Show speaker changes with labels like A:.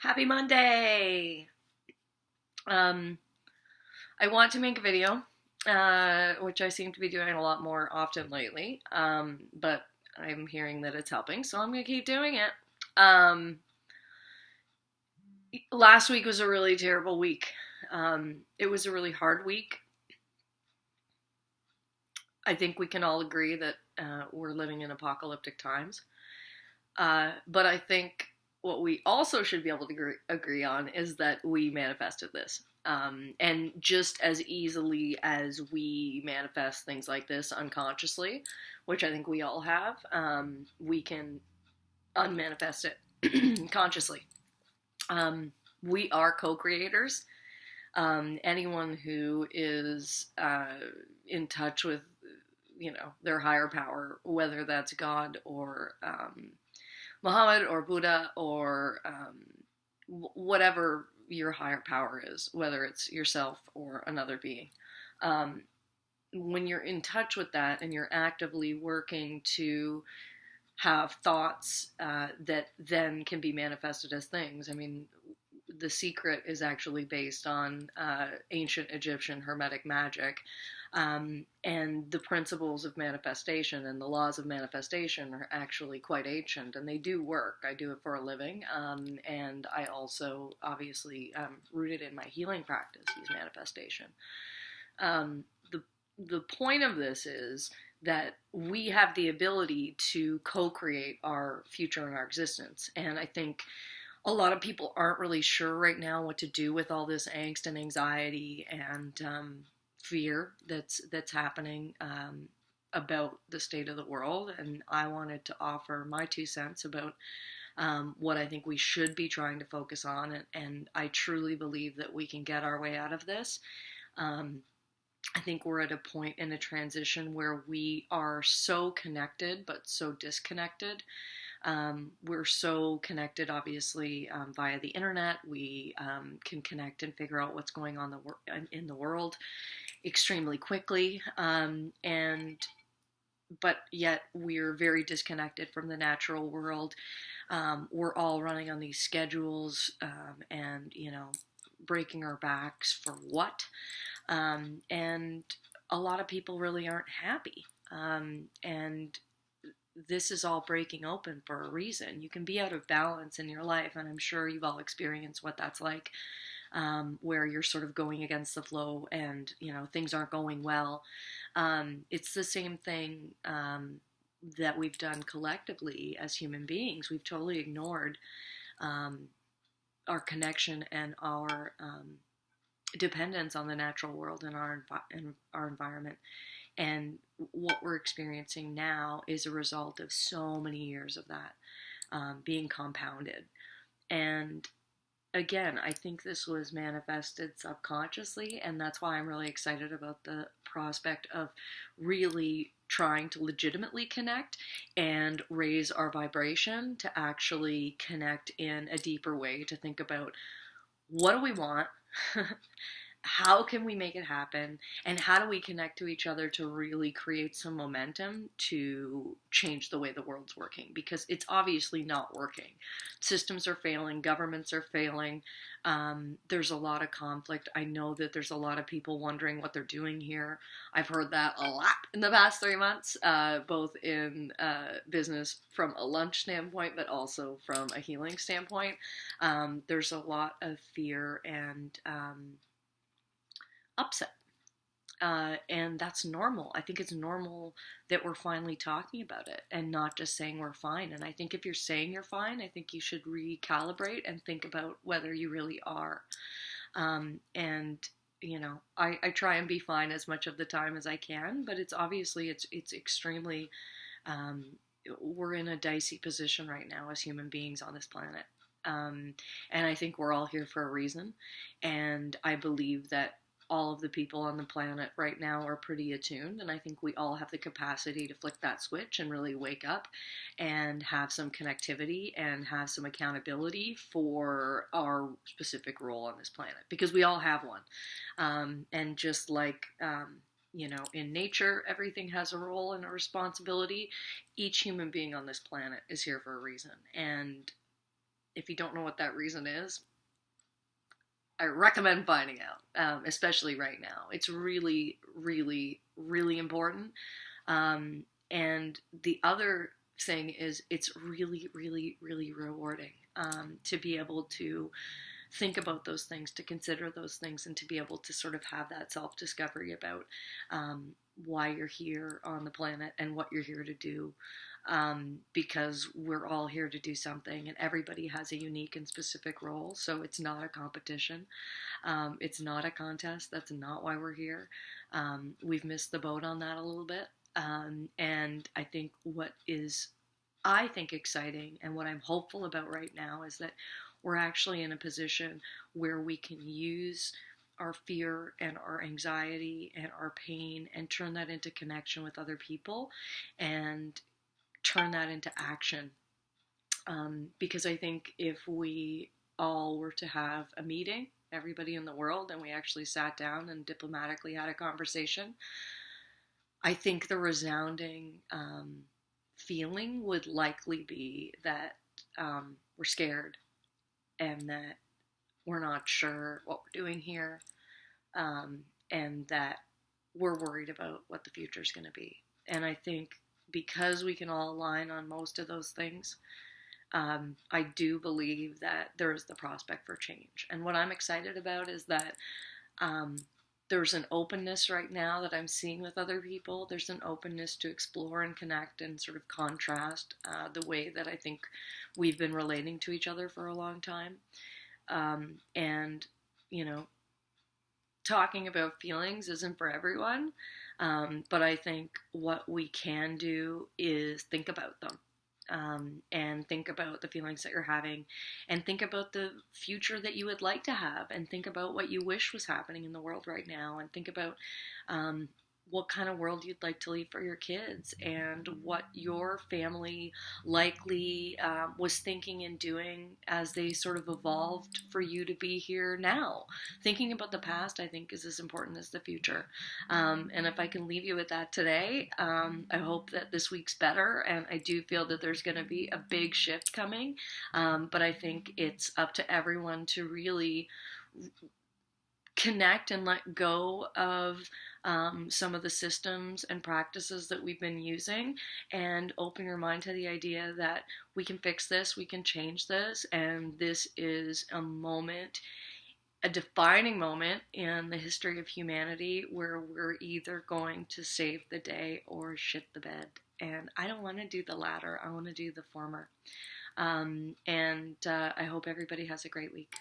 A: Happy Monday! Um, I want to make a video, which I seem to be doing a lot more often lately, but I'm hearing that it's helping, so I'm going to keep doing it. Last week was a really terrible week. It was a really hard week. I think we can all agree that we're living in apocalyptic times. But I think what we also should be able to agree on is that we manifested this. And just as easily as we manifest things like this unconsciously, which I think we all have, we can unmanifest it consciously. We are co-creators. Anyone who is in touch with, their higher power, whether that's God or Muhammad or Buddha or whatever your higher power is, whether it's yourself or another being. When you're in touch with that and you're actively working to have thoughts that then can be manifested as things. I mean, The Secret is actually based on ancient Egyptian Hermetic magic. And the principles of manifestation and the laws of manifestation are actually quite ancient, and they do work. I do it for a living, and I also obviously rooted in my healing practice use manifestation. The point of this is that we have the ability to co-create our future and our existence, and I think a lot of people aren't really sure right now what to do with all this angst and anxiety and fear that's happening about the state of the world. And I wanted to offer my 2 cents about what I think we should be trying to focus on, and I truly believe that we can get our way out of this. I think we're at a point in a transition where we are so connected but so disconnected. We're so connected, obviously, via the internet. We can connect and figure out what's going on in the world extremely quickly, but yet we're very disconnected from the natural world. We're all running on these schedules, and breaking our backs for what? And a lot of people really aren't happy. And this is all breaking open for a reason. You can be out of balance in your life, and I'm sure you've all experienced what that's like, where you're sort of going against the flow and, things aren't going well. It's the same thing that we've done collectively as human beings. We've totally ignored our connection and our dependence on the natural world and our environment. And what we're experiencing now is a result of so many years of that being compounded. And again, I think this was manifested subconsciously, and that's why I'm really excited about the prospect of really trying to legitimately connect and raise our vibration to actually connect in a deeper way, to think about what do we want, how can we make it happen, and how do we connect to each other to really create some momentum to change the way the world's working, because it's obviously not working. Systems are failing, governments are failing, there's a lot of conflict. I know that there's a lot of people wondering what they're doing here. I've heard that a lot in the past 3 months, both in business from a lunch standpoint, but also from a healing standpoint. There's a lot of fear and upset. And that's normal. I think it's normal that we're finally talking about it and not just saying we're fine. And I think if you're saying you're fine, I think you should recalibrate and think about whether you really are. And I try and be fine as much of the time as I can, but it's extremely, we're in a dicey position right now as human beings on this planet. And I think we're all here for a reason. And I believe that all of the people on the planet right now are pretty attuned, and I think we all have the capacity to flick that switch and really wake up and have some connectivity and have some accountability for our specific role on this planet, because we all have one. And just like in nature, everything has a role and a responsibility. Each human being on this planet is here for a reason, and If you don't know what that reason is, I recommend finding out, especially right now. It's really, really, really important. And the other thing is, it's really, really, really rewarding to be able to think about those things, to consider those things, and to be able to sort of have that self discovery about why you're here on the planet and what you're here to do. Because we're all here to do something, and everybody has a unique and specific role. So it's not a competition. It's not a contest. That's not why we're here. We've missed the boat on that a little bit. And I think what is, I think, exciting and what I'm hopeful about right now is that we're actually in a position where we can use our fear and our anxiety and our pain and turn that into connection with other people and turn that into action. Because I think if we all were to have a meeting, everybody in the world, and we actually sat down and diplomatically had a conversation, I think the resounding feeling would likely be that we're scared and that we're not sure what we're doing here, and that we're worried about what the future is going to be. And I think because we can all align on most of those things, I do believe that there is the prospect for change. And what I'm excited about is that there's an openness right now that I'm seeing with other people. There's an openness to explore and connect and sort of contrast the way that I think we've been relating to each other for a long time. And, you know, talking about feelings isn't for everyone. But I think what we can do is think about them. And think about the feelings that you're having, and think about the future that you would like to have, and think about what you wish was happening in the world right now, and think about what kind of world you'd like to leave for your kids, and what your family likely was thinking and doing as they sort of evolved for you to be here now. Thinking about the past, I think, is as important as the future. And if I can leave you with that today, I hope that this week's better, and I do feel that there's going to be a big shift coming, but I think it's up to everyone to really connect and let go of some of the systems and practices that we've been using, and open your mind to the idea that we can fix this, we can change this, and this is a moment, a defining moment in the history of humanity where we're either going to save the day or shit the bed. And I don't want to do the latter. I want to do the former. And I hope everybody has a great week.